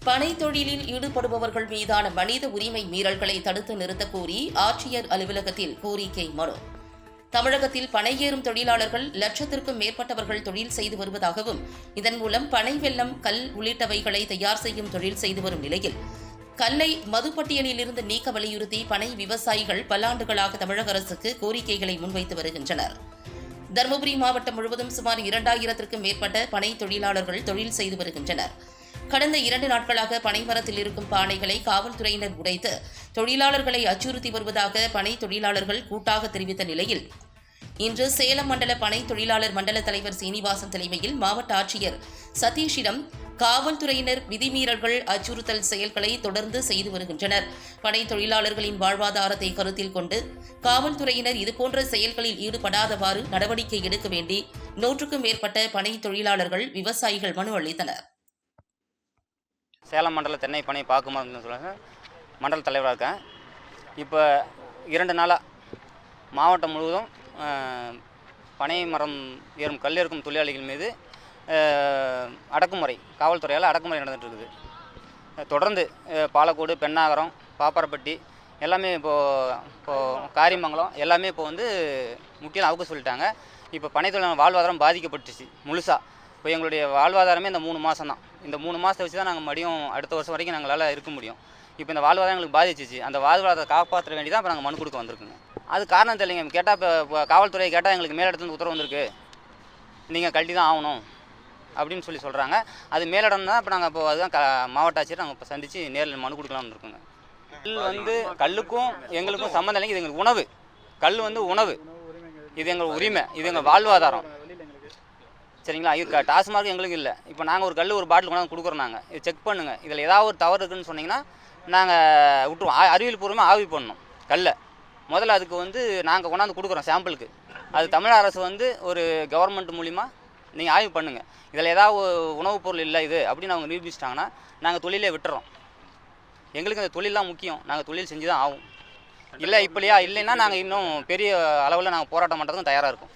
பனை தொழிலில் ஈடுபடுபவர்கள் மீதான மனித உரிமை மீறல்களை தடுத்து நிறுத்தக் கோரி ஆட்சியர் அலுவலகத்தில் கோரிக்கை மனு. தமிழகத்தில் பனை ஏறும் தொழிலாளர்கள் லட்சத்திற்கும் மேற்பட்டவர்கள் தொழில் செய்து வருவதாகவும், இதன் மூலம் பனை வெல்லம், கல் உள்ளிட்டவைகளை தயார் செய்யும் தொழில் செய்து வரும் நிலையில் கல்லை மதுப்பட்டியலில் இருந்து நீக்க வலியுறுத்தி பனை விவசாயிகள் பல ஆண்டுகளாக தமிழக அரசுக்கு கோரிக்கைகளை முன்வைத்து வருகின்றனர். தருமபுரி மாவட்டம் முழுவதும் சுமார் 2000த்திற்கும் மேற்பட்ட பனை தொழிலாளர்கள் தொழில் செய்து வருகின்றனர். கடந்த 2 நாட்களாக பனைமரத்தில் இருக்கும் பானைகளை காவல்துறையினர் உடைத்து தொழிலாளர்களை அச்சுறுத்தி வருவதாக பனை தொழிலாளர்கள் கூட்டாக தெரிவித்த நிலையில், இன்று சேலம் மண்டல பனை தொழிலாளர் மண்டல தலைவர் சீனிவாசன் தலைமையில் மாவட்ட ஆட்சியர் சதீஷிடம் காவல்துறையினர் விதிமீறல்கள், அச்சுறுத்தல் செயல்களை தொடர்ந்து செய்து வருகின்றனர். பனை தொழிலாளர்களின் வாழ்வாதாரத்தை கருத்தில் கொண்டு காவல்துறையினர் இதுபோன்ற செயல்களில் ஈடுபடாதவாறு நடவடிக்கை எடுக்க வேண்டி 100க்கும் மேற்பட்ட பனை தொழிலாளர்கள், விவசாயிகள் மனு அளித்தனர். சேலம் மண்டல தென்னை பனை பாக்குமரம்னு சொல்லுவாங்க, மண்டல தலைவராக இருக்கேன். இப்போ 2 நாளாக மாவட்டம் முழுவதும் பனை மரம் ஏறும் கல் இருக்கும் தொழிலாளிகள் மீது அடக்குமுறை, காவல்துறையால் அடக்குமுறை நடந்துகிட்டு இருக்குது. தொடர்ந்து பாலக்கோடு, பெண்ணாகரம், பாப்பாரப்பட்டி எல்லாமே இப்போது காரியமங்கலம் எல்லாமே இப்போ வந்து முற்றிலும் அவுக்க சொல்லிட்டாங்க. இப்போ பனை தொழிலாளர் வாழ்வாதாரம் பாதிக்கப்பட்டுச்சு முழுசாக. இப்போ எங்களுடைய வாழ்வாதாரமே இந்த 3 மாதம் தான். இந்த 3 மாதத்தை வச்சு தான் நாங்கள் மறுபடியும் அடுத்த வருஷம் வரைக்கும் எங்களால் இருக்க முடியும். இப்போ இந்த வாழ்வாதாரம் எங்களுக்கு பாதிச்சிச்சு. அந்த வாழ்வாதாரத்தை காப்பாற்ற வேண்டி தான் இப்போ நாங்கள் மனு கொடுக்க வந்திருக்குங்க. அது காரணம் தெரியலைங்க. கேட்டால் இப்போ காவல்துறையை கேட்டால் எங்களுக்கு மேலிடத்துலேருந்து உத்தரவு வந்திருக்கு, நீங்கள் கழட்டி தான் ஆகணும் அப்படின்னு சொல்கிறாங்க. அது மேலிடம் தான். இப்போ நாங்கள் இப்போ அதுதான் மாவட்ட ஆட்சியர் நாங்கள் இப்போ சந்தித்து நேரில் மனு கொடுக்கலாம்னு இருக்கோங்க. கல் வந்து கல்லுக்கும் எங்களுக்கும் சம்மந்தம் இல்லைங்க. இது எங்களுக்கு உணவு. கல் வந்து உணவு, இது எங்கள் உரிமை, இது எங்கள் வாழ்வாதாரம். சரிங்களா? இது டாஸ்மார்க் எங்களுக்கு இல்லை. இப்போ நாங்கள் ஒரு கல் ஒரு பாட்டில் கொண்டாந்து கொடுக்குறோம். நாங்கள் இது செக் பண்ணுங்கள், இதில் ஏதாவது ஒரு தவறு இருக்குதுன்னு சொன்னீங்கன்னா நாங்கள் விட்டுருவோம். அறிவியல் பூர்வமாக ஆய்வு பண்ணணும் கல்லை. முதல்ல அதுக்கு வந்து நாங்கள் கொண்டாந்து கொடுக்குறோம் சாம்பிளுக்கு. அது தமிழக அரசு வந்து ஒரு கவர்மெண்ட் மூலிமா நீங்கள் ஆய்வு பண்ணுங்கள். இதில் ஏதாவது உணவுப் பொருள் இல்லை இது அப்படின்னு அவங்க நிரூபிச்சிட்டாங்கன்னா நாங்கள் தொழிலே விட்டுறோம். எங்களுக்கு அந்த தொழில் தான் முக்கியம். நாங்கள் தொழில் செஞ்சு தான் ஆகும். இல்லை இப்படியா இல்லைன்னா நாங்கள் இன்னும் பெரிய அளவில் நாங்கள் போராட்டம் பண்ணுறதுக்கும் தயாராக இருக்கோம்.